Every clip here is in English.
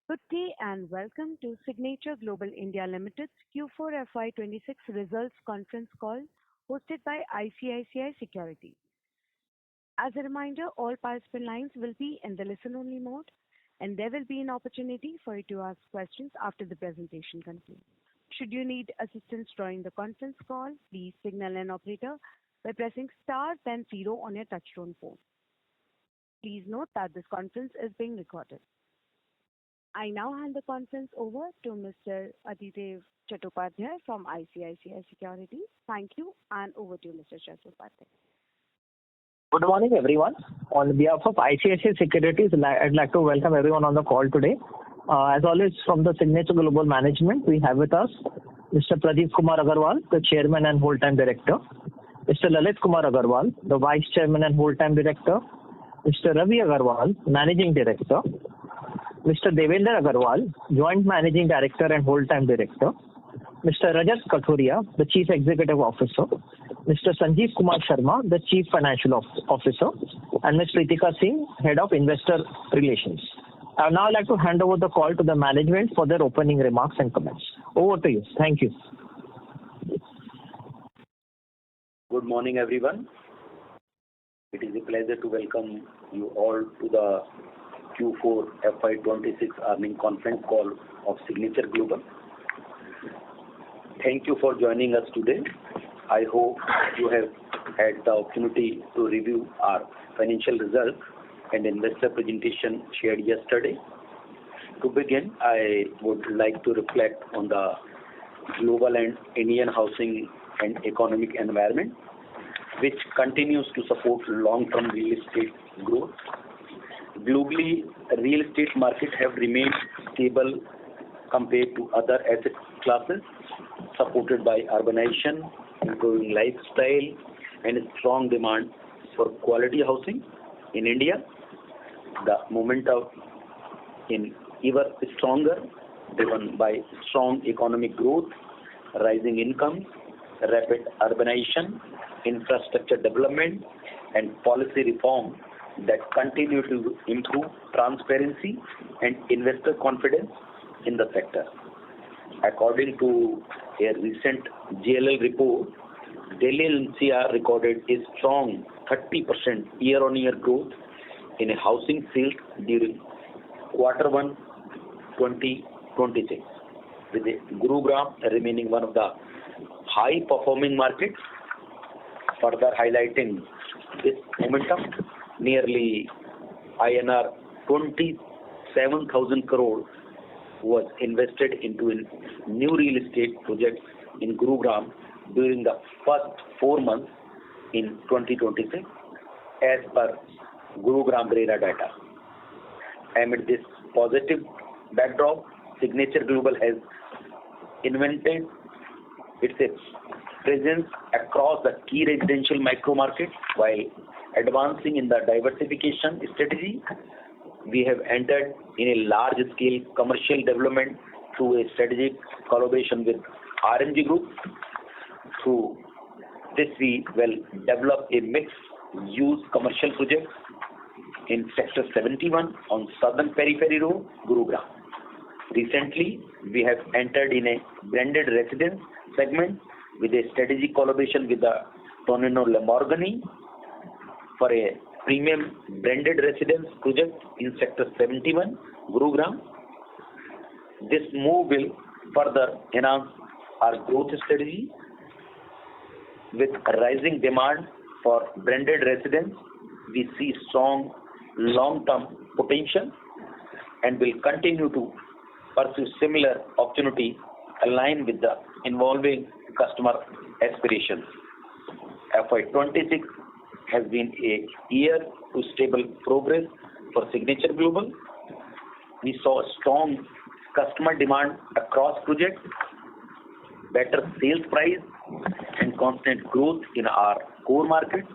Good day and welcome to Signature Global India Limited's Q4 FY26 results conference call hosted by ICICI Securities. As a reminder, all participant lines will be in the listen-only mode, and there will be an opportunity for you to ask questions after the presentation concludes. Should you need assistance during the conference call, please signal an operator by pressing star then zero on your touchtone phone. Please note that this conference is being recorded. I now hand the conference over to Mr. Adhidev Chattopadhyay from ICICI Securities. Thank you, and over to you, Mr. Chattopadhyay. Good morning, everyone. On behalf of ICICI Securities, I'd like to welcome everyone on the call today. As always, from the Signature Global Management, we have with us Mr. Pradeep Kumar Agarwal, the Chairman and Whole-Time Director, Mr. Lalit Kumar Agarwal, the Vice Chairman and Whole-Time Director, Mr. Ravi Agarwal, Managing Director, Mr. Devendra Agarwal, Joint Managing Director and Whole-Time Director, Mr. Rajat Kathuria, the Chief Executive Officer, Mr. Sanjeev Kumar Sharma, the Chief Financial Officer, and Ms. Pritika Singh, Head of Investor Relations. I would now like to hand over the call to the management for their opening remarks and comments. Over to you. Thank you. Good morning, everyone. It is a pleasure to welcome you all to the Q4 FY26 earnings conference call of Signature Global. Thank you for joining us today. I hope you have had the opportunity to review our financial results and investor presentation shared yesterday. To begin, I would like to reflect on the global and Indian housing and economic environment, which continues to support long-term real estate growth. Globally, real estate markets have remained stable compared to other asset classes, supported by urbanization, improving lifestyle, and strong demand for quality housing. In India, the momentum is ever stronger, driven by strong economic growth, rising incomes, rapid urbanization, infrastructure development, and policy reform that continue to improve transparency and investor confidence in the sector. According to a recent JLL report, Delhi NCR recorded a strong 30% year-on-year growth in housing sales during Q1 2026, with Gurugram remaining one of the high-performing markets. Further highlighting this momentum, nearly INR 27,000 crore was invested into a new real estate project in Gurugram during the first 4 months in 2026, as per Gurugram RERA data. Amid this positive backdrop, Signature Global has invented its presence across the key residential micro markets while advancing in the diversification strategy. We have entered in a large-scale commercial development through a strategic collaboration with RMG Group. Through this, we will develop a mixed-use commercial project in Sector 71 on Southern Periphery Road, Gurugram. Recently, we have entered in a branded residence segment with a strategic collaboration with the Tonino Lamborghini for a premium branded residence project in Sector 71, Gurugram. This move will further enhance our growth strategy. With rising demand for branded residence, we see strong long-term potential and will continue to pursue similar opportunity aligned with the evolving customer aspirations. FY26 has been a year to stable progress for Signature Global. We saw strong customer demand across projects, better sales price, and constant growth in our core markets.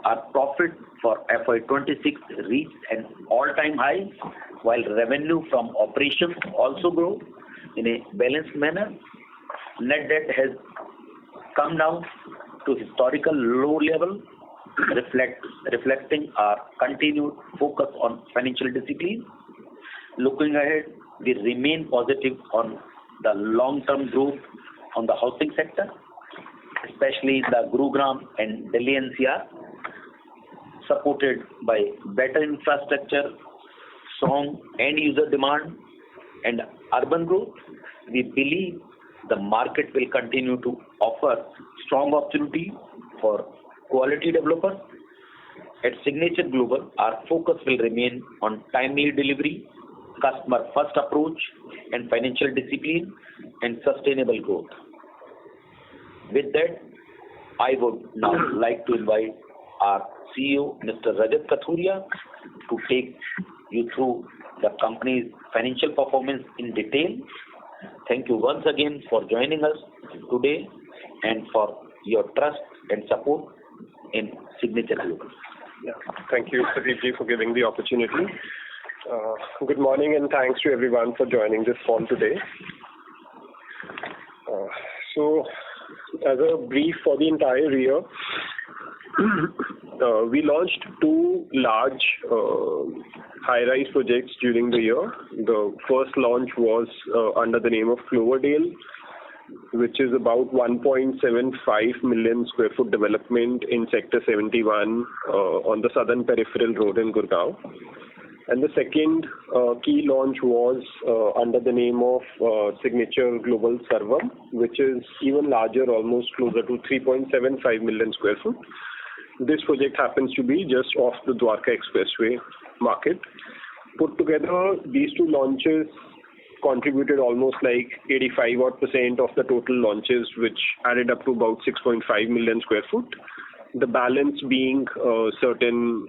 Our profit for FY26 reached an all-time high, while revenue from operations also grew in a balanced manner. Net debt has come down to historical low level, reflecting our continued focus on financial discipline. Looking ahead, we remain positive on the long-term growth on the housing sector, especially in the Gurugram and Delhi NCR, supported by better infrastructure, strong end-user demand, and urban growth. We believe the market will continue to offer strong opportunity for quality developers. At Signature Global, our focus will remain on timely delivery, customer-first approach, and financial discipline and sustainable growth. With that, I would now like to invite our CEO, Mr. Rajat Kathuria, to take you through the company's financial performance in detail. Thank you once again for joining us today and for your trust and support in Signature Global. Yeah. Thank you, Pradeep, for giving the opportunity. Good morning and thanks to everyone for joining this call today. So, as a brief for the entire year, we launched two large high-rise projects during the year. The first launch was under the name of Cloverdale, which is about 1.75 million square foot development in Sector 71 on the southern peripheral road in Gurgaon. And the second key launch was under the name of Signatureglobal Sarvam, which is even larger, almost closer to 3.75 million square foot. This project happens to be just off the Dwarka Expressway market. Put together, these two launches contributed almost like 85% of the total launches, which added up to about 6.5 million square foot. The balance being certain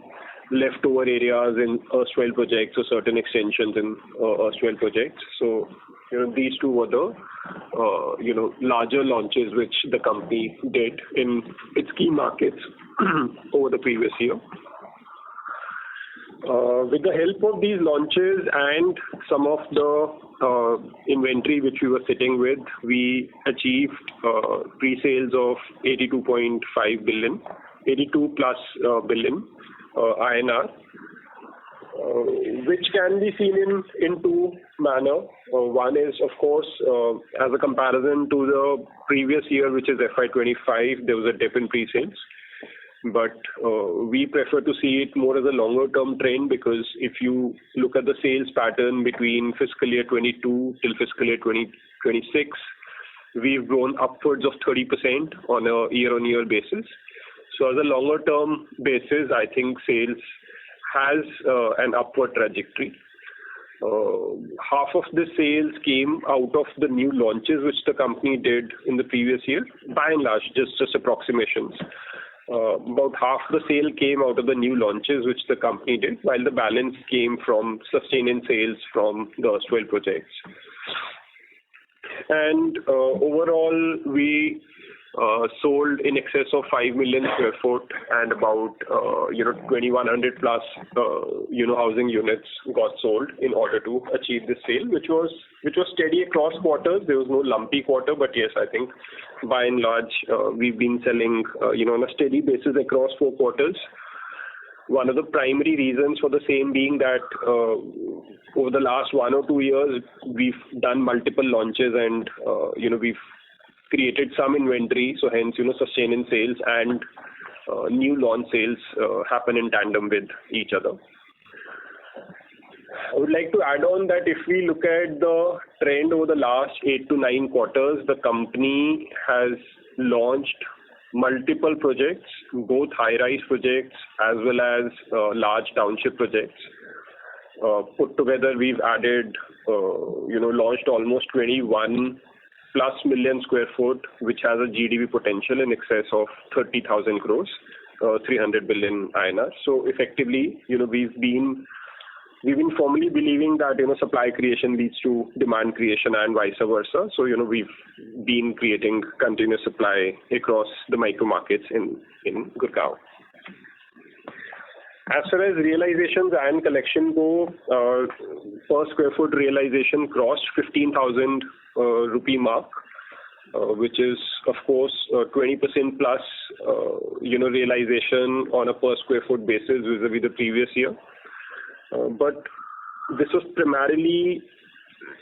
leftover areas in erstwhile projects or certain extensions in erstwhile projects. So, these two were the, larger launches which the company did in its key markets over the previous year. With the help of these launches and some of the inventory which we were sitting with, we achieved pre-sales of 82.5 billion, 82 plus billion INR, which can be seen in two manner. One is, of course, as a comparison to the previous year, which is FY25, there was a dip in pre-sales. But we prefer to see it more as a longer term trend, because if you look at the sales pattern between fiscal year 22 till fiscal year 2026, we've grown upwards of 30% on a year-on-year basis. So as a longer term basis, I think sales has an upward trajectory. Half of the sales came out of the new launches which the company did in the previous year, by and large, just approximations. About half the sale came out of the new launches which the company did, while the balance came from sustaining sales from the erstwhile projects. And overall, we sold in excess of 5 million square foot, and about 2100 plus housing units got sold in order to achieve this sale, which was steady across quarters. There was no lumpy quarter, but yes, I think by and large we've been selling on a steady basis across 4 quarters. One of the primary reasons for the same being that over the last 1 or 2 years we've done multiple launches, and we've created some inventory, so hence sustaining sales and new launch sales happen in tandem with each other. I would like to add on that if we look at the trend over the last 8 to 9 quarters, the company has launched multiple projects, both high-rise projects as well as large township projects. Put together, we've added, launched almost 21 plus million square foot, which has a GDV potential in excess of 30,000 crores, 300 billion INR. So effectively, we've been firmly believing that supply creation leads to demand creation and vice versa. So we've been creating continuous supply across the micro markets in Gurgaon. As far as realizations and collection go, per square foot realization crossed 15,000 rupee mark, which is of course 20% plus realization on a per square foot basis vis-a-vis the previous year. But this was primarily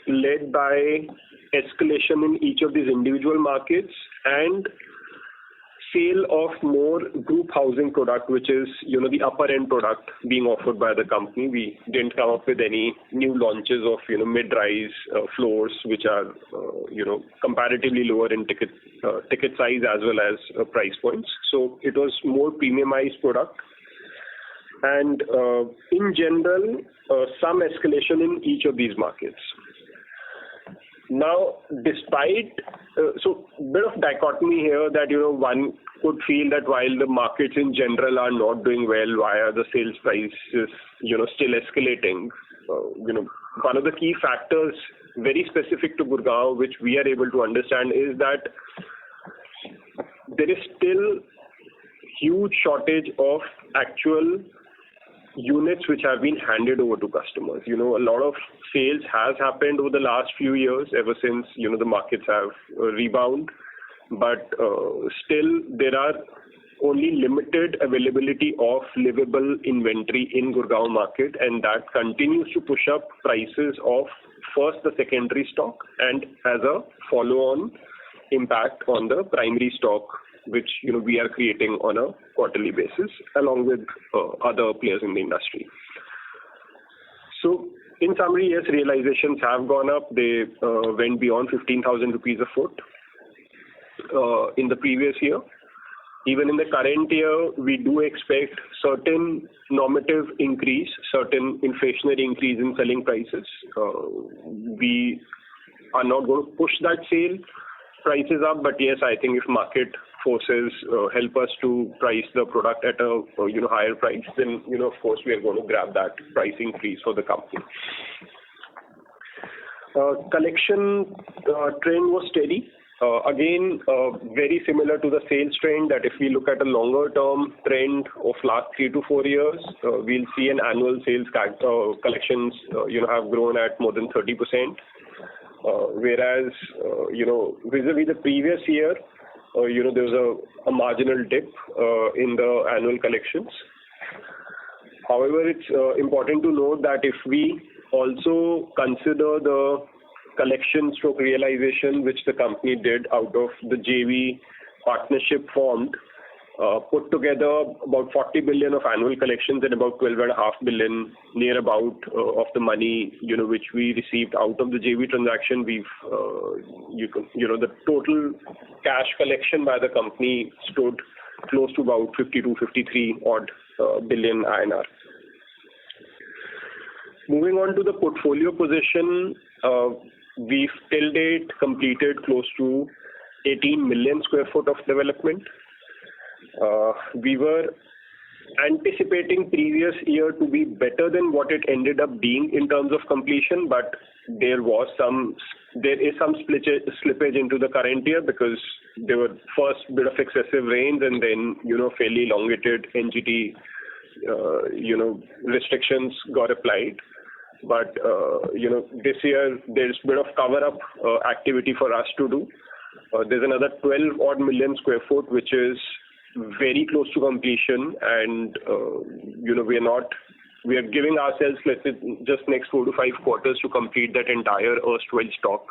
led by escalation in each of these individual markets and sale of more group housing product, which is, the upper end product being offered by the company. We didn't come up with any new launches of, mid-rise floors, which are, comparatively lower in ticket size as well as price points. So it was more premiumized product. And in general, some escalation in each of these markets. Now, despite, so bit of dichotomy here that, one could feel that while the markets in general are not doing well, why are the sales prices, still escalating? One of the key factors very specific to Gurgaon, which we are able to understand, is that there is still huge shortage of actual units which have been handed over to customers. A lot of sales has happened over the last few years, ever since, the markets have rebound. But still, there are only limited availability of livable inventory in Gurgaon market, and that continues to push up prices of first the secondary stock and as a follow-on impact on the primary stock, which we are creating on a quarterly basis along with other players in the industry. So in summary, yes, realizations have gone up. They went beyond 15,000 rupees a foot in the previous year. Even in the current year, we do expect certain normative increase, certain inflationary increase in selling prices. We are not going to push that sale prices up, but yes, I think if market forces help us to price the product at a higher price, then of course we are going to grab that price increase for the company. Collection trend was steady. Again, very similar to the sales trend, that if we look at a longer term trend of last 3 to 4 years, we'll see an annual sales collections have grown at more than 30%. Whereas, vis-a-vis the previous year, there was a marginal dip in the annual collections. However, it's important to note that if we also consider the collection stroke realization which the company did out of the JV partnership formed, put together about 40 billion of annual collections and about 12.5 billion near about of the money which we received out of the JV transaction, we've the total cash collection by the company stood close to about 52-53 odd billion INR. Moving on to the portfolio position, we've till date completed close to 18 million square foot of development. We were anticipating previous year to be better than what it ended up being in terms of completion, but there is some slippage into the current year because there were first bit of excessive rains and then fairly elongated NGT restrictions got applied. But this year there's a bit of cover up activity for us to do. There's another 12 odd million square foot which is very close to completion, and we are giving ourselves, let's say, just next 4 to 5 quarters to complete that entire erstwhile stock,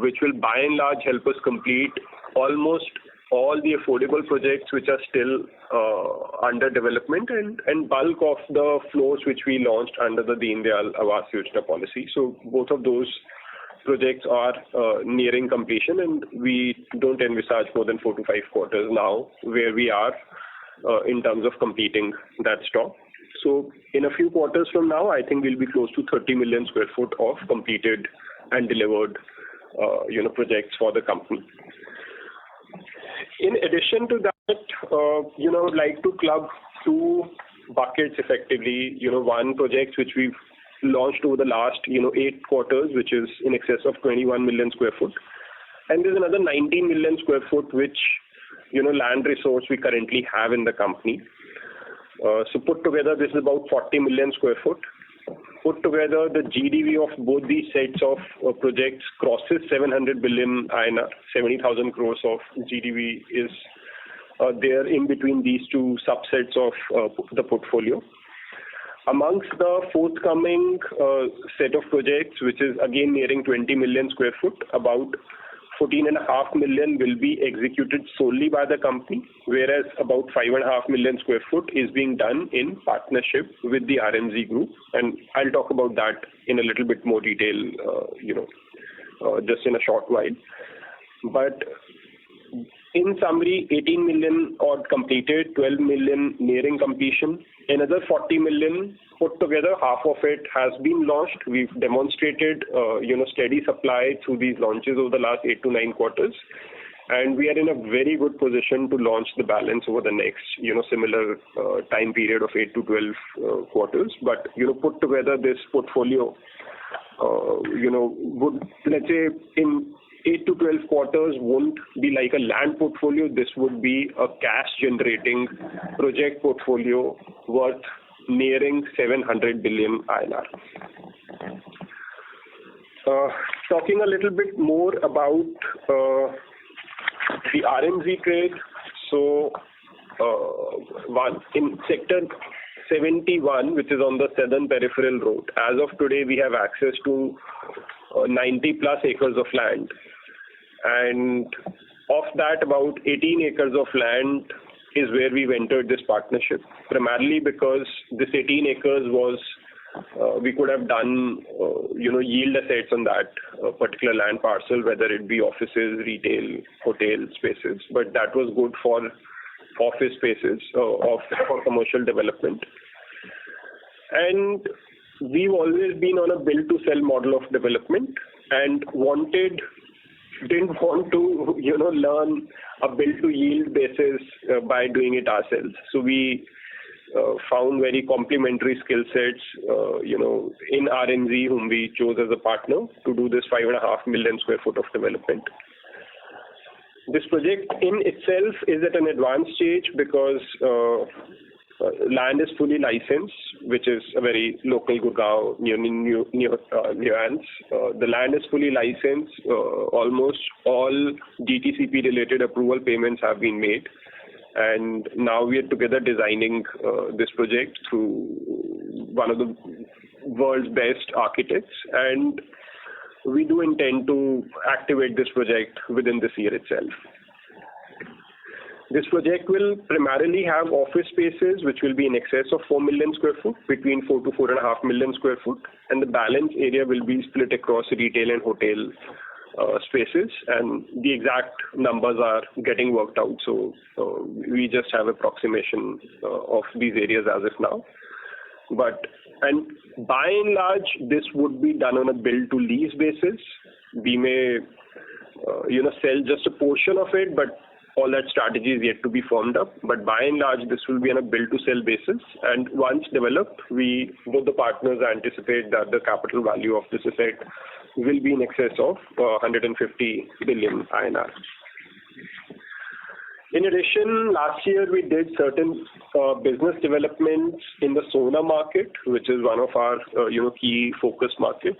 which will by and large help us complete almost all the affordable projects which are still under development and bulk of the floors which we launched under the Deen Dayal Awas Yojana policy. So both of those projects are nearing completion, and we don't envisage more than 4 to 5 quarters now where we are in terms of completing that stock. So in a few quarters from now, I think we'll be close to 30 million square foot of completed and delivered projects for the company. In addition to that, I'd like to club 2 buckets effectively. One project which we've launched over the last 8 quarters, which is in excess of 21 million square foot, and there's another 19 million square foot which land resource we currently have in the company. So put together, this is about 40 million square foot. Put together, the GDV of both these sets of projects crosses 700 billion INR. 70,000 crores of GDV is there in between these 2 subsets of the portfolio. Amongst the forthcoming set of projects, which is again nearing 20 million square foot, about 14.5 million will be executed solely by the company, whereas about 5.5 million square foot is being done in partnership with the RMZ group. And I'll talk about that in a little bit more detail, just in a short while. But in summary, 18 million odd completed, 12 million nearing completion, another 40 million put together, half of it has been launched. We've demonstrated, steady supply through these launches over the last 8 to 9 quarters. And we are in a very good position to launch the balance over the next, similar time period of 8 to 12 quarters. But, put together this portfolio, would, let's say, in 8 to 12 quarters won't be like a land portfolio. This would be a cash generating project portfolio worth nearing 700 billion INR. Talking a little bit more about the RMZ trade. So in sector 71, which is on the southern peripheral road, as of today we have access to 90 plus acres of land. And of that, about 18 acres of land is where we've entered this partnership, primarily because this 18 acres was, we could have done, yield assets on that particular land parcel, whether it be offices, retail, hotel spaces, but that was good for office spaces for commercial development. And we've always been on a build to sell model of development and didn't want to, learn a build to yield basis by doing it ourselves. So we found very complementary skill sets, in RMZ, whom we chose as a partner to do this 5.5 million square foot of development. This project in itself is at an advanced stage because land is fully licensed, which is a very local Gurgaon nuance. The land is fully licensed. Almost all DTCP related approval payments have been made. And now we are together designing this project through one of the world's best architects. And we do intend to activate this project within this year itself. This project will primarily have office spaces, which will be in excess of 4 million square foot, between 4 to 4.5 million square foot, and the balance area will be split across retail and hotel spaces, and the exact numbers are getting worked out. So we just have approximation of these areas as of now. And by and large, this would be done on a build to lease basis. We may, sell just a portion of it, but all that strategy is yet to be formed up. But by and large, this will be on a build to sell basis. And once developed, both the partners anticipate that the capital value of this asset will be in excess of 150 billion INR. In addition, last year we did certain business developments in the Sona market, which is one of our key focus markets.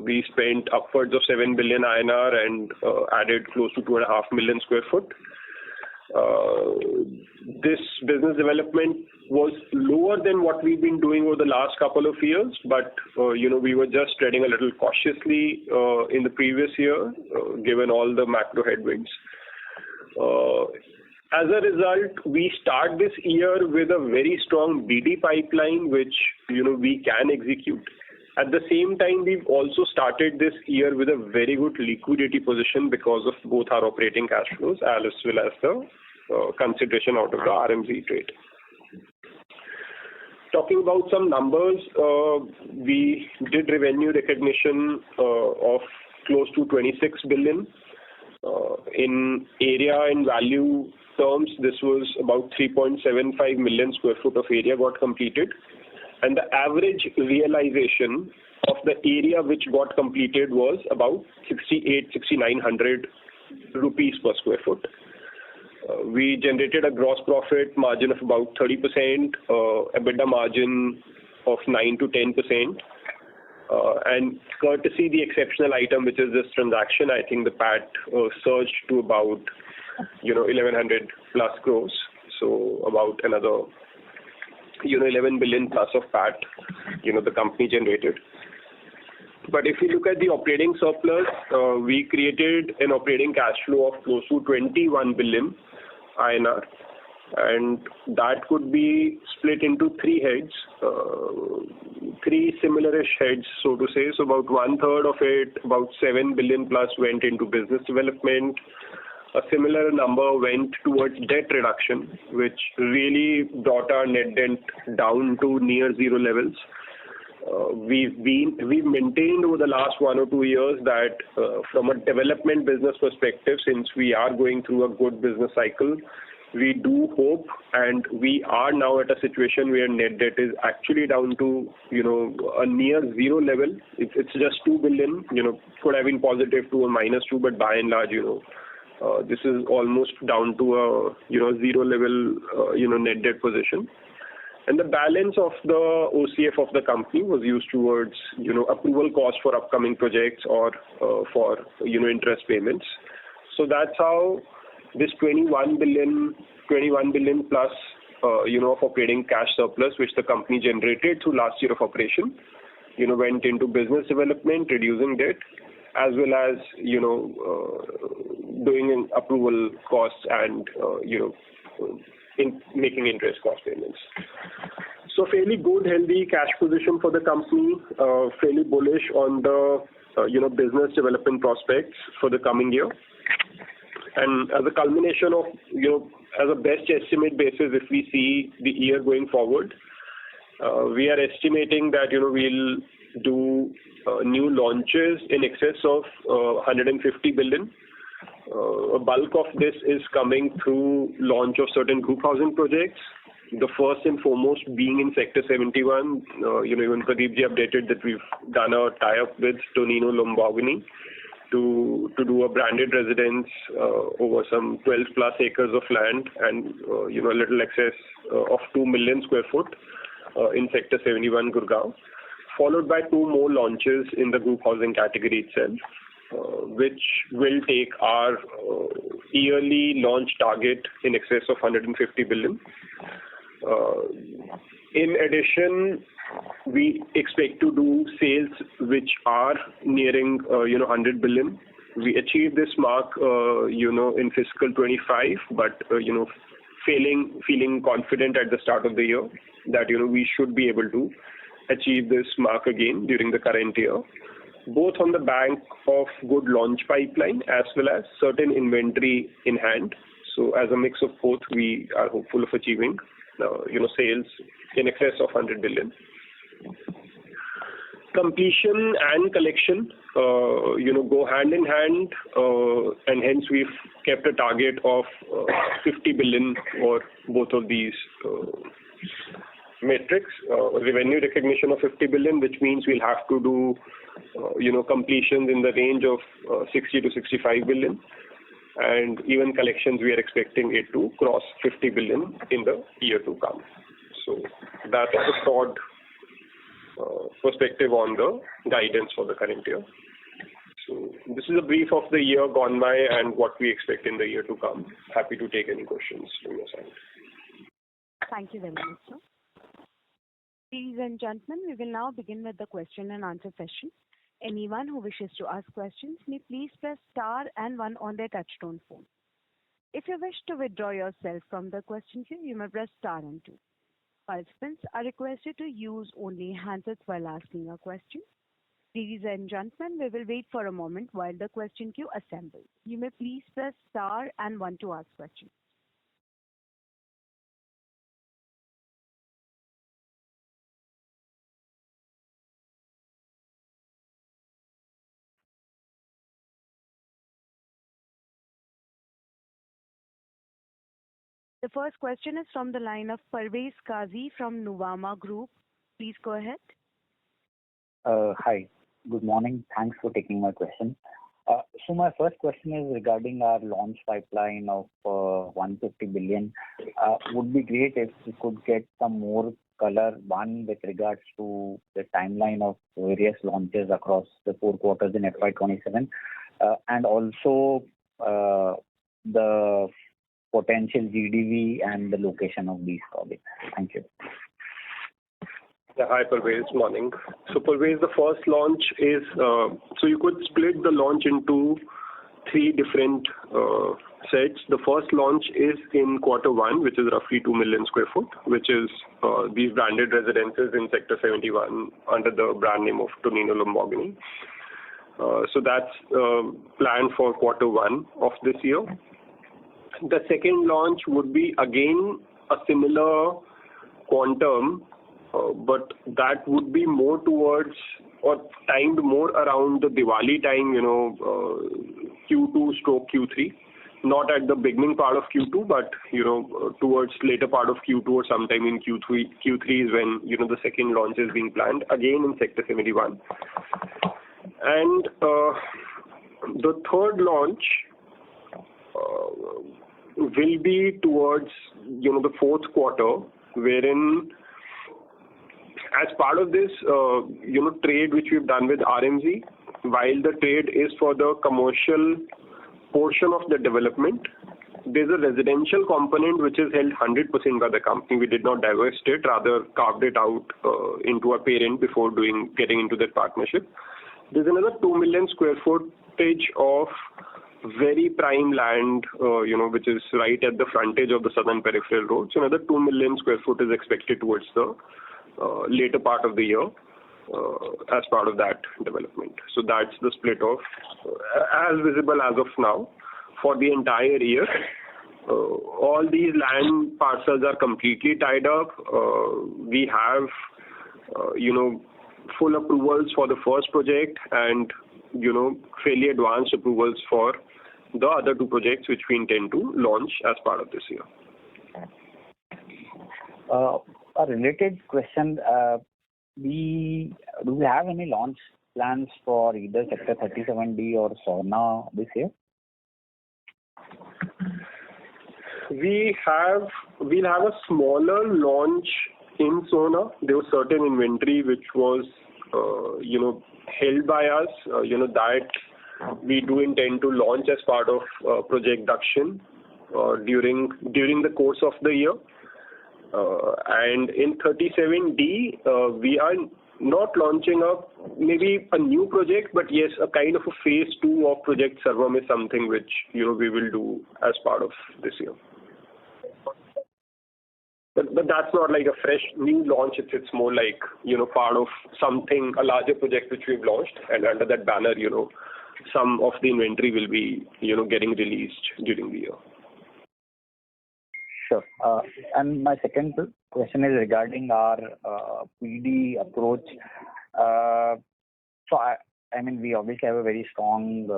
We spent upwards of 7 billion INR and added close to 2.5 million square foot. This business development was lower than what we've been doing over the last couple of years, but we were just treading a little cautiously in the previous year, given all the macro headwinds. As a result, we start this year with a very strong BD pipeline, which we can execute. At the same time, we've also started this year with a very good liquidity position because of both our operating cash flows as well as the consideration out of the RMZ trade. Talking about some numbers, we did revenue recognition of close to 26 billion. In area and value terms, this was about 3.75 million square foot of area got completed. And the average realization of the area which got completed was about 6,900 rupees per square foot. We generated a gross profit margin of about 30%, EBITDA margin of 9 to 10%. And courtesy the exceptional item, which is this transaction, I think the PAT surged to about 1,100 plus crores. So about another 11 billion plus of PAT, the company generated. But if you look at the operating surplus, we created an operating cash flow of close to 21 billion INR. And that could be split into three heads, three similarish heads, so to say. So about 1/3 of it, about 7 billion plus, went into business development. A similar number went towards debt reduction, which really brought our net debt down to near zero levels. We've maintained over the last 1 or 2 years that from a development business perspective, since we are going through a good business cycle, we do hope, and we are now at a situation where net debt is actually down to, a near zero level. It's just 2 billion, could have been positive to a -2, but by and large, this is almost down to a, zero level, net debt position. And the balance of the OCF of the company was used towards, approval costs for upcoming projects or for, interest payments. So that's how this 21 billion plus, of operating cash surplus, which the company generated through last year of operation, went into business development, reducing debt, as well as, doing approval costs and, in making interest cost payments. So fairly good, healthy cash position for the company, fairly bullish on the, business development prospects for the coming year. And as a culmination of, as a best estimate basis, if we see the year going forward, we are estimating that, we'll do new launches in excess of 150 billion. A bulk of this is coming through launch of certain group housing projects. The first and foremost being in Sector 71, even Pradeepji updated that we've done a tie-up with Tonino Lamborghini to do a branded residence over some 12 plus acres of land and, a little excess of 2 million square foot in Sector 71, Gurgaon, followed by 2 more launches in the group housing category itself, which will take our yearly launch target in excess of 150 billion. In addition, we expect to do sales which are nearing, 100 billion. We achieved this mark, in fiscal 25, but, feeling confident at the start of the year that, we should be able to achieve this mark again during the current year, both on the bank of good launch pipeline as well as certain inventory in hand. So as a mix of both, we are hopeful of achieving, sales in excess of 100 billion. Completion and collection, go hand in hand, and hence we've kept a target of 50 billion for both of these metrics. Revenue recognition of 50 billion, which means we'll have to do, completions in the range of 60 to 65 billion. And even collections, we are expecting it to cross 50 billion in the year to come. So that's a broad perspective on the guidance for the current year. So this is a brief of the year gone by and what we expect in the year to come. Happy to take any questions from your side. Thank you very much, sir. Ladies and gentlemen, we will now begin with the question and answer session. Anyone who wishes to ask questions may please press star and 1 on their touchtone phone. If you wish to withdraw yourself from the question queue, you may press star and 2. Participants are requested to use only handsets while asking a question. Ladies and gentlemen, we will wait for a moment while the question queue assembles. You may please press star and 1 to ask questions. The first question is from the line of Parvez Qazi from Nuvama Group. Please go ahead. Hi. Good morning. Thanks for taking my question. So my first question is regarding our launch pipeline of 150 billion. Would be great if we could get some more color, one with regards to the timeline of various launches across the 4 quarters in FY27, and also the potential GDV and the location of these projects. Thank you. Yeah, hi, Parvez. Morning. So, Parvez, the first launch is, so you could split the launch into three different sets. The first launch is in quarter one, which is roughly 2 million square foot, which is these branded residences in Sector 71 under the brand name of Tonino Lamborghini. So that's planned for quarter one of this year. The second launch would be again a similar quantum, but that would be more towards or timed more around the Diwali time, Q2 stroke Q3. Not at the beginning part of Q2, but, towards later part of Q2 or sometime in Q3 is when, the second launch is being planned, again in Sector 71. And the third launch will be towards, the fourth quarter, wherein as part of this, trade which we've done with RMZ, while the trade is for the commercial portion of the development, there's a residential component which is held 100% by the company. We did not divest it, rather carved it out into a parent before getting into that partnership. There's another 2 million square footage of very prime land, which is right at the frontage of the Southern Peripheral Road. So another 2 million square foot is expected towards the later part of the year as part of that development. So that's the split of, as visible as of now, for the entire year. All these land parcels are completely tied up. We have, full approvals for the first project and, fairly advanced approvals for the other two projects which we intend to launch as part of this year. A related question, do we have any launch plans for either Sector 37D or Sona this year? We'll have a smaller launch in Sona. There was certain inventory which was, held by us, that we do intend to launch as part of Project Dakshin during the course of the year. And in 37D, we are not launching maybe a new project, but yes, a kind of a phase 2 of Project Sarvam is something which, we will do as part of this year. But that's not like a fresh new launch. It's more like, part of something, a larger project which we've launched. And under that banner, some of the inventory will be, getting released during the year. Sure. And my second question is regarding our PD approach. So, we obviously have a very strong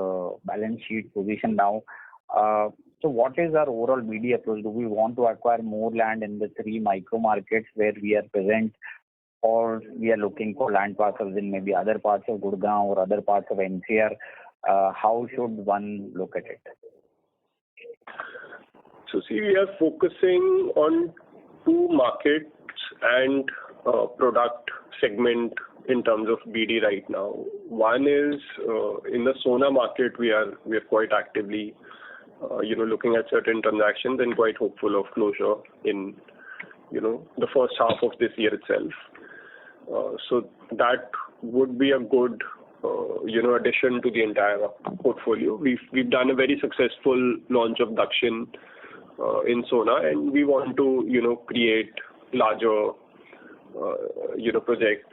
balance sheet position now. So what is our overall BD approach? Do we want to acquire more land in the three micro markets where we are present, or we are looking for land parcels in maybe other parts of Gurgaon or other parts of NCR? How should one look at it? So see, we are focusing on two markets and product segment in terms of BD right now. One is in the Sona market, we are quite actively looking at certain transactions and quite hopeful of closure in the first half of this year itself. So that would be a good addition to the entire portfolio. We've done a very successful launch of Dakshin in Sona, and we want to create larger project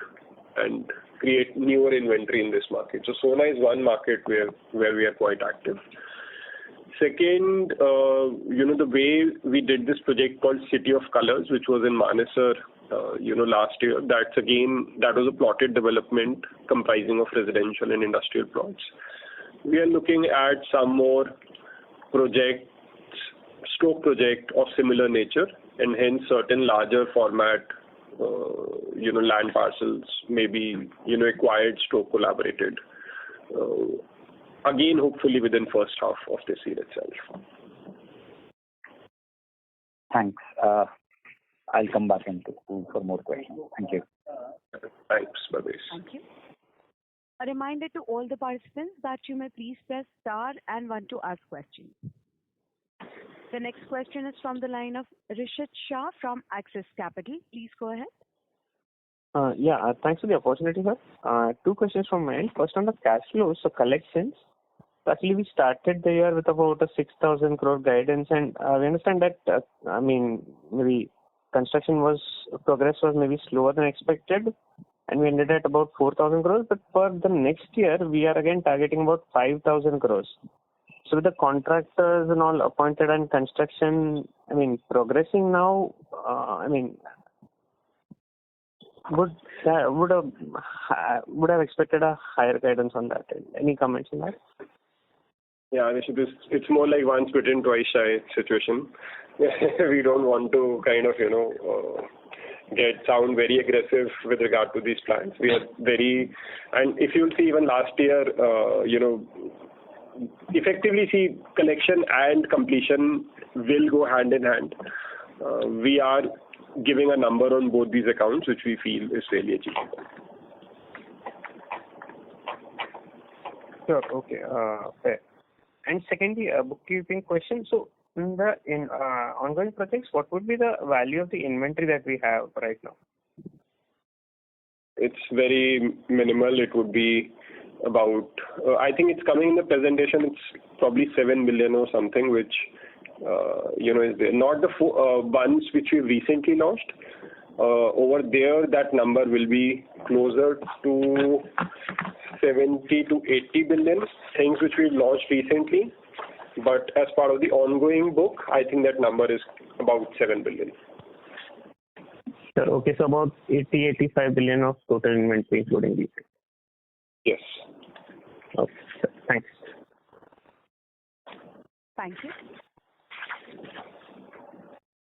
and create newer inventory in this market. So Sona is one market where we are quite active. Second, the way we did this project called City of Colors, which was in Manesar, last year, that was a plotted development comprising of residential and industrial plots. We are looking at some more project of similar nature, and hence certain larger format, land parcels may be, acquired collaborated. Again, hopefully within first half of this year itself. Thanks. I'll come back for more questions. Thank you. Thanks, Bhavesh. Thank you. A reminder to all the participants that you may please press star and 1 to ask questions. The next question is from the line of Rishit Shah from Axis Capital. Please go ahead. Thanks for the opportunity, sir. Two questions from my end. First, on the cash flows, so collections. So actually, we started the year with about a 6,000 crore guidance, and we understand that, maybe progress was maybe slower than expected, and we ended at about 4,000 crores. But for the next year, we are again targeting about 5,000 crores. So with the contractors and all appointed and construction, progressing now, would have expected a higher guidance on that. Any comments on that? Yeah, it's more like once bitten, twice shy situation. We don't want to sound very aggressive with regard to these plans. We are and if you'll see even last year, effectively see collection and completion will go hand in hand. We are giving a number on both these accounts, which we feel is really achievable. Sure. Okay. Fair. And secondly, a bookkeeping question. So, in ongoing projects, what would be the value of the inventory that we have right now? It's very minimal. It would be about, I think it's coming in the presentation, it's probably 7 million or something, which, is there. Not the ones which we recently launched. Over there, that number will be closer to 70 to 80 billion, things which we've launched recently. But as part of the ongoing book, I think that number is about 7 billion. Sure. Okay, so about 85 billion of total inventory, including these. Yes. Okay, sure. Thanks. Thank you.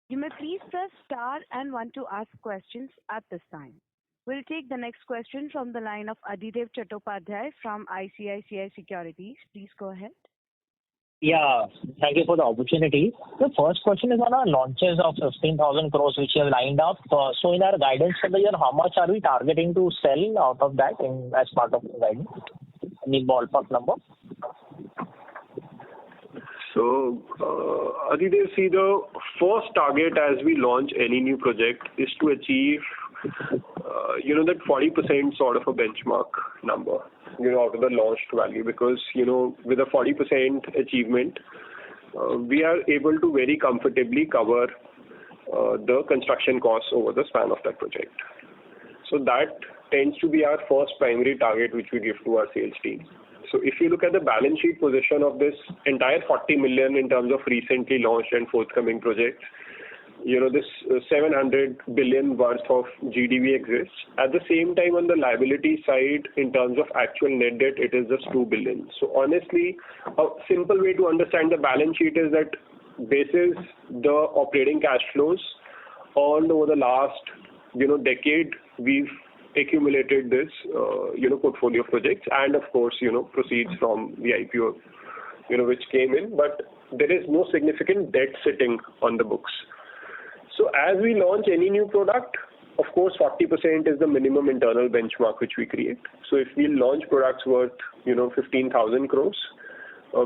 You may please press star and 1 to ask questions at this time. We'll take the next question from the line of Adhidev Chattopadhyay from ICICI Securities. Please go ahead. Yeah, thank you for the opportunity. The first question is on our launches of 15,000 crores which you have lined up. So in our guidance for the year, how much are we targeting to sell out of that as part of the guidance? Any ballpark number? So, Adhidev, see, the first target as we launch any new project is to achieve, that 40% sort of a benchmark number, out of the launched value. Because, with a 40% achievement, we are able to very comfortably cover the construction costs over the span of that project. So that tends to be our first primary target which we give to our sales team. So if you look at the balance sheet position of this entire 40 million in terms of recently launched and forthcoming projects, this 700 billion worth of GDV exists. At the same time, on the liability side, in terms of actual net debt, it is just 2 billion. So honestly, a simple way to understand the balance sheet is that basis the operating cash flows earned over the last, decade, we've accumulated this, portfolio of projects, and of course, proceeds from the IPO, which came in, but there is no significant debt sitting on the books. So as we launch any new product, of course, 40% is the minimum internal benchmark which we create. So if we launch products worth, 15,000 crores,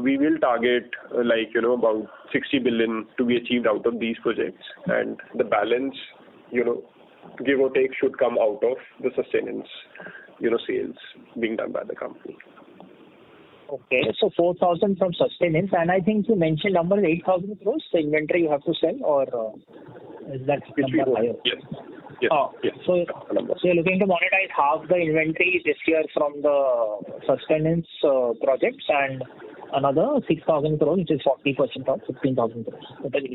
we will target about 60 billion to be achieved out of these projects, and the balance, give or take, should come out of the sustenance, sales being done by the company. Okay, so 4,000 from sustenance, and I think you mentioned number 8,000 crores, the inventory you have to sell, or is that number higher? Yes. Yes. Yes. So you're looking to monetize half the inventory this year from the sustenance projects, and another 6,000 crores, which is 40% of 15,000 crores. That is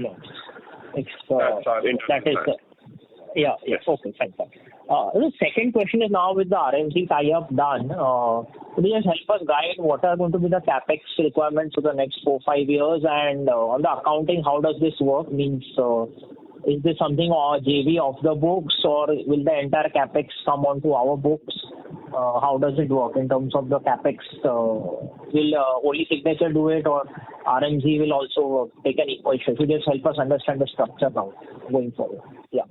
yeah. Yes. Okay. Fine. The second question is now with the RMC tie-up done. Could you just help us guide what are going to be the capex requirements for the next 4-5 years, and on the accounting, how does this work? Means, is this something or JV off the books, or will the entire capex come onto our books? How does it work in terms of the capex? Will only Signature do it, or RMC will also take an equal share? Could you just help us understand the structure now going forward? Yeah.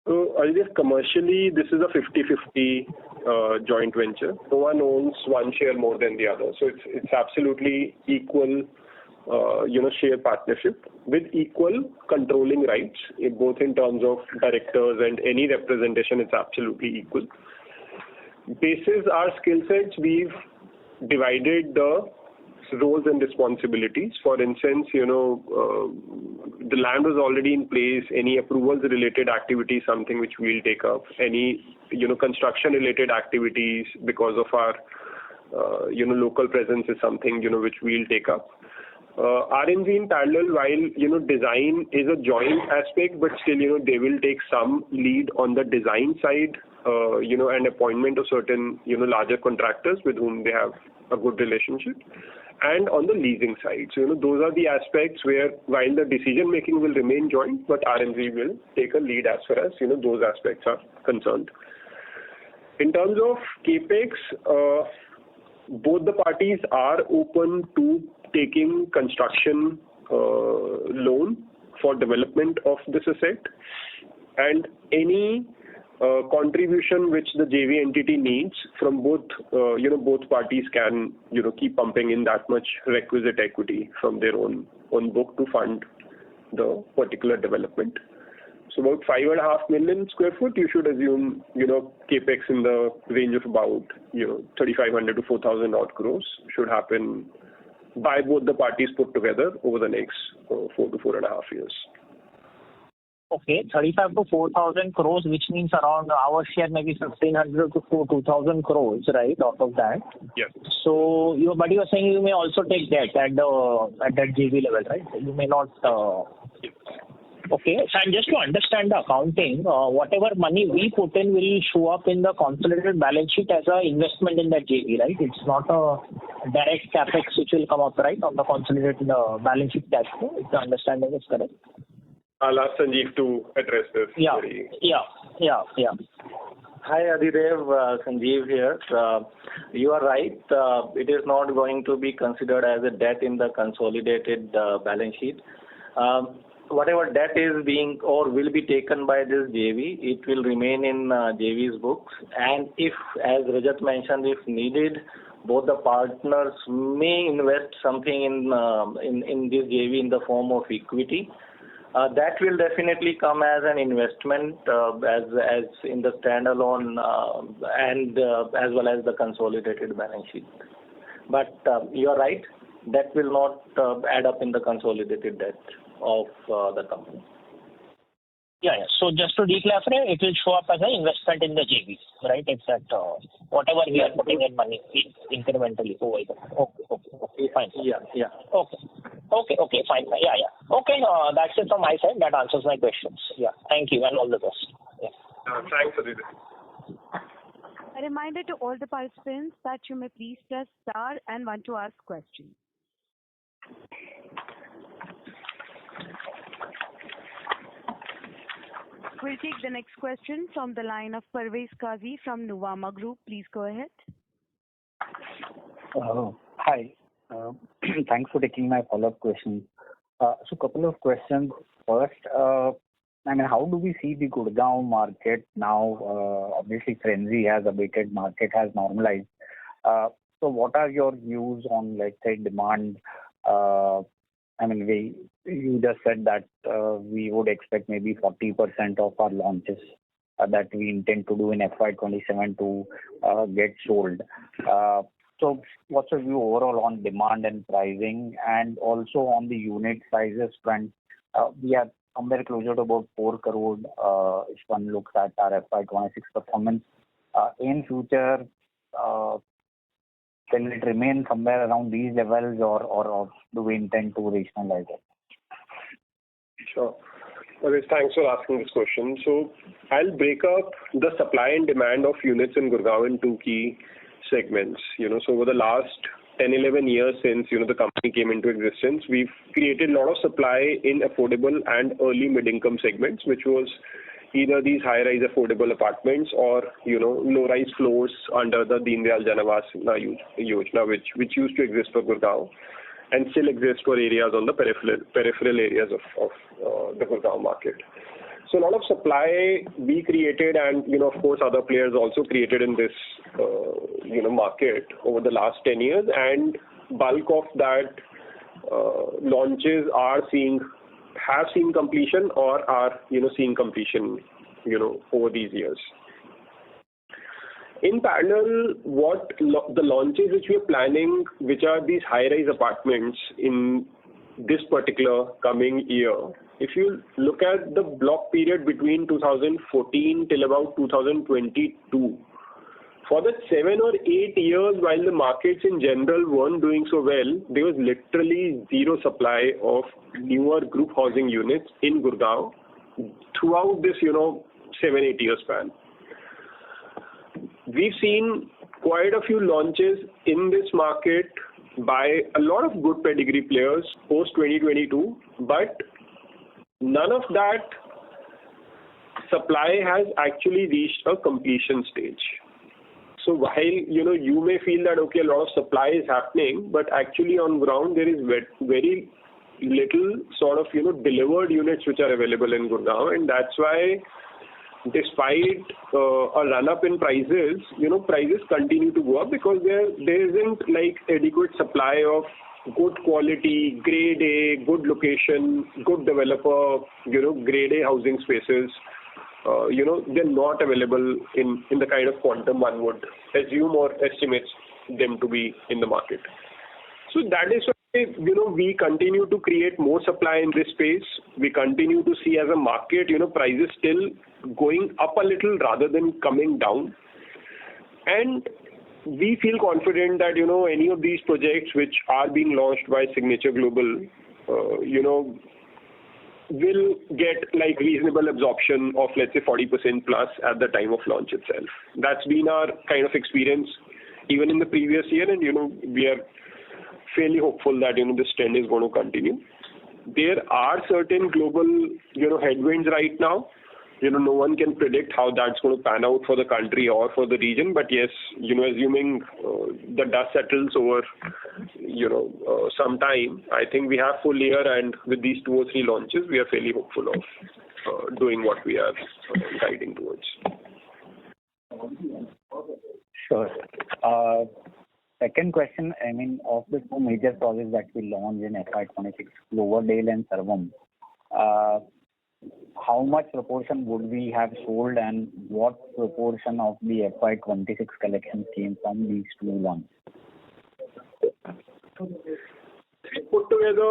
So, commercially, this is a 50-50 joint venture. No one owns one share more than the other. So it's absolutely equal, share partnership. with equal controlling rights, both in terms of directors and any representation. It's absolutely equal. Basis our skill sets, we've divided the roles and responsibilities. For instance, the land was already in place. Any approvals related activities, something which we'll take up. Any, construction related activities because of our, local presence is something, which we'll take up. R&D in parallel, while, design is a joint aspect, but still, they will take some lead on the design side, and appointment of certain, larger contractors with whom they have a good relationship, and on the leasing side. So, those are the aspects where, while the decision making will remain joint, but R&D will take a lead as far as, those aspects are concerned. In terms of CAPEX, both the parties are open to taking construction loan for development of this asset, and any contribution which the JV entity needs from both parties can keep pumping in that much requisite equity from their own book to fund the particular development. So about 5.5 million square foot, you should assume capex in the range of about 3,500 to 4,000 odd crores should happen by both the parties put together over the next 4 to 4.5 years. Okay, 35 to 4,000 crores, which means around our share maybe 1,500 to 2,000 crores, right, out of that. Yes. So, but you are saying you may also take debt at that JV level, right? You may not. Okay, so and just to understand the accounting, whatever money we put in will show up in the consolidated balance sheet as an investment in that JV, right? It's not a direct capex which will come up, right, on the consolidated balance sheet cash flow, if the understanding is correct. I'll ask Sanjeev to address this. Yeah. Hi Adidev, Sanjeev here. You are right. It is not going to be considered as a debt in the consolidated balance sheet. Whatever debt is being or will be taken by this JV, it will remain in JV's books. And if, as Rajat mentioned, if needed, both the partners may invest something in this JV in the form of equity. That will definitely come as an investment as in the standalone and as well as the consolidated balance sheet. But you are right, that will not add up in the consolidated debt of the company. Yeah. So just to declare, it will show up as an investment in the JV, right? It's that whatever we are putting in money incrementally over there. Okay, fine. Yeah. Okay, fine. Yeah. Okay, that's it from my side. That answers my questions. Yeah, thank you and all the best. Yeah. Thanks, Aditya. A reminder to all the participants that you may please press star and 1 to ask questions. We'll take the next question from the line of Parvez Qazi from Nuvama Group. Please go ahead. Hi. Thanks for taking my follow-up question. So a couple of questions. First, how do we see the Gurgaon market now? Obviously, frenzy has abated, market has normalized. So what are your views on, let's say, demand? You just said that we would expect maybe 40% of our launches that we intend to do in FY27 to get sold. So what's your view overall on demand and pricing, and also on the unit sizes front? We are somewhere closer to about 4 crore if one looks at our FY26 performance. In future, will it remain somewhere around these levels, or do we intend to rationalize it? Sure. Thanks for asking this question. So I'll break up the supply and demand of units in Gurgaon in two key segments. So over the last 10-11 years since the company came into existence, we've created a lot of supply in affordable and early mid-income segments, which was either these high-rise affordable apartments or low-rise floors under the Deen Dayal Jan Awas Yojana, which used to exist for Gurgaon and still exists for areas on the peripheral areas of the Gurgaon market. So a lot of supply we created, and of course other players also created in this market over the last 10 years, and bulk of that launches are seeing have seen completion or are, seeing completion, over these years. In parallel, the launches which we are planning, which are these high-rise apartments in this particular coming year, if you look at the block period between 2014 till about 2022, for the 7 or 8 years, while the markets in general weren't doing so well, there was literally zero supply of newer group housing units in Gurgaon throughout this, 7-8 year span. We've seen quite a few launches in this market by a lot of good pedigree players post 2022, but none of that supply has actually reached a completion stage. So while, you may feel that, okay, a lot of supply is happening, but actually on ground there is very little sort of, delivered units which are available in Gurgaon. And that's why despite a run-up in prices, prices continue to go up because there isn't like adequate supply of good quality, grade A, good location, good developer, grade A housing spaces. They're not available in the kind of quantum one would assume or estimates them to be in the market. So that is why, we continue to create more supply in this space. We continue to see as a market, prices still going up a little rather than coming down. And we feel confident that, any of these projects which are being launched by Signature Global, will get like reasonable absorption of, let's say, 40% plus at the time of launch itself. That's been our kind of experience even in the previous year, and we are fairly hopeful that this trend is going to continue. There are certain global headwinds right now. No one can predict how that's going to pan out for the country or for the region, but yes, assuming the dust settles over some time, I think we have full year, and with these 2 or 3 launches we are fairly hopeful of doing what we are guiding towards. Sure. Second question, of the 2 major projects that we launched in FY26, Cloverdale and Sarvam, how much proportion would we have sold, and what proportion of the FY26 collection came from these 2 launches? Put together,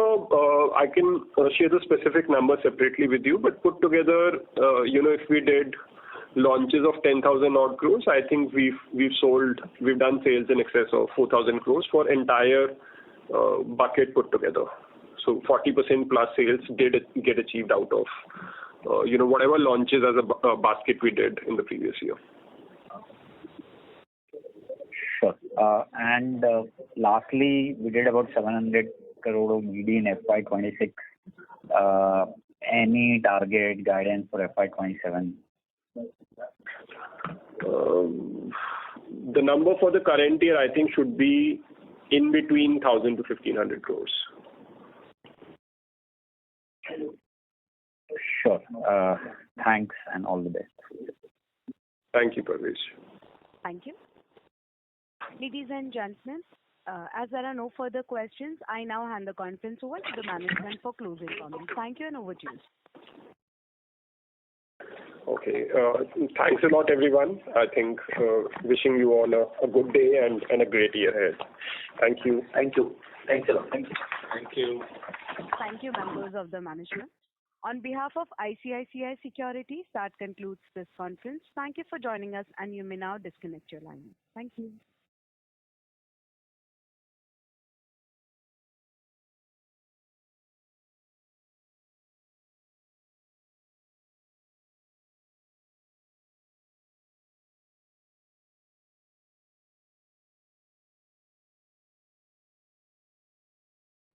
I can share the specific number separately with you, but put together, if we did launches of 10,000 odd crores, I think we've done sales in excess of 4,000 crores for entire bucket put together. So 40% plus sales did get achieved out of, whatever launches as a basket we did in the previous year. Sure. And lastly, we did about 700 crore of BD in FY26. Any target guidance for FY27? The number for the current year, I think, should be in between 1,000 to 1,500 crores. Sure. Thanks and all the best. Thank you, Parvesh. Thank you. Ladies and gentlemen, as there are no further questions, I now hand the conference over to the management for closing comments. Thank you, and over to you. Okay. Thanks a lot, everyone. I think wishing you all a good day and a great year ahead. Thank you. Thank you. Thanks a lot. Thank you. Thank you. Thank you, members of the management. On behalf of ICICI Securities, that concludes this conference. Thank you for joining us, and you may now disconnect your line. Thank you.